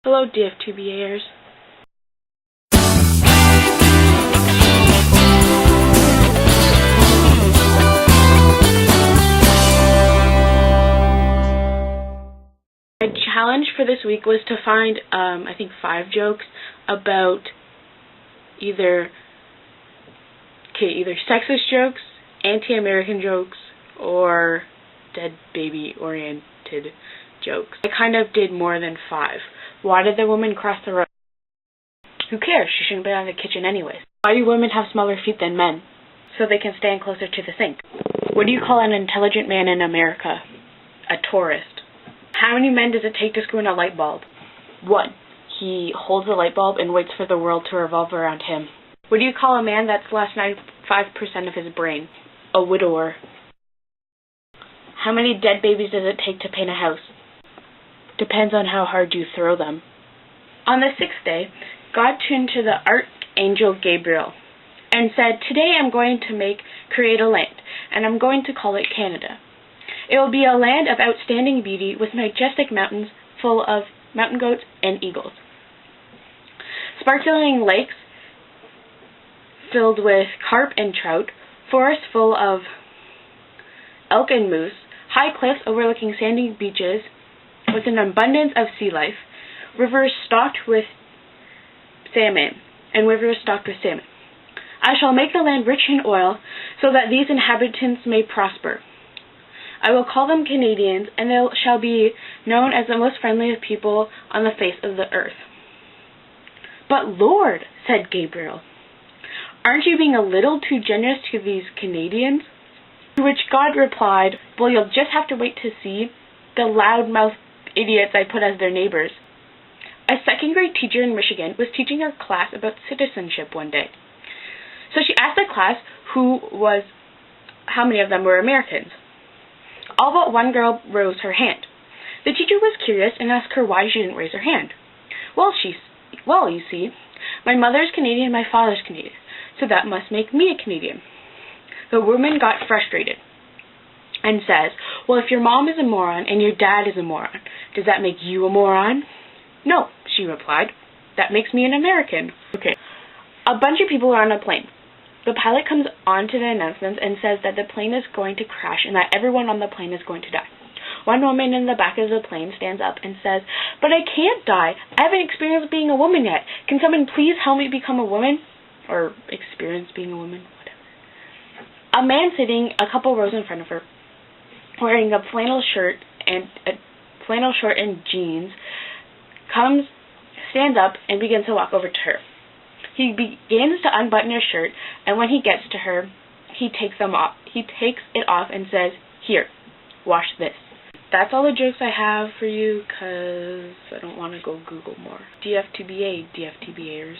Hello, DFTBAers. My challenge for this week was to find, I think 5 jokes about either sexist jokes, anti-American jokes, or dead baby-oriented jokes. I kind of did more than 5. Why did the woman cross the road? Who cares? She shouldn't be out of the kitchen anyways. Why do women have smaller feet than men? So they can stand closer to the sink. What do you call an intelligent man in America? A tourist. How many men does it take to screw in a light bulb? 1. He holds the light bulb and waits for the world to revolve around him. What do you call a man that's lost 95% of his brain? A widower. How many dead babies does it take to paint a house? Depends on how hard you throw them. On the 6th day, God turned to the archangel Gabriel and said, "Today I'm going to create a land, and I'm going to call it Canada. It will be a land of outstanding beauty with majestic mountains full of mountain goats and eagles, sparkling lakes filled with carp and trout, forests full of elk and moose, high cliffs overlooking sandy beaches with an abundance of sea life, rivers stocked with salmon. I shall make the land rich in oil, so that these inhabitants may prosper. I will call them Canadians, and they shall be known as the most friendly of people on the face of the earth." "But Lord," said Gabriel, "aren't you being a little too generous to these Canadians?" To which God replied, "Well, you'll just have to wait to see the loudmouth idiots I put as their neighbors." A 2nd grade teacher in Michigan was teaching her class about citizenship one day. So she asked the class how many of them were Americans. All but one girl rose her hand. The teacher was curious and asked her why she didn't raise her hand. Well, you see, my mother's Canadian, my father's Canadian, so that must make me a Canadian." The woman got frustrated and says, "Well, if your mom is a moron and your dad is a moron, does that make you a moron?" "No," she replied, "that makes me an American." Okay. A bunch of people are on a plane. The pilot comes on to the announcements and says that the plane is going to crash and that everyone on the plane is going to die. One woman in the back of the plane stands up and says, "But I can't die. I haven't experienced being a woman yet. Can someone please help me become a woman?" Or experience being a woman, whatever. A man sitting a couple rows in front of her, wearing a flannel short and jeans, stands up and begins to walk over to her. He begins to unbutton her shirt, and when he gets to her, he takes it off and says, "Here, wash this." That's all the jokes I have for you, because I don't want to go Google more. DFTBA, DFTBAers.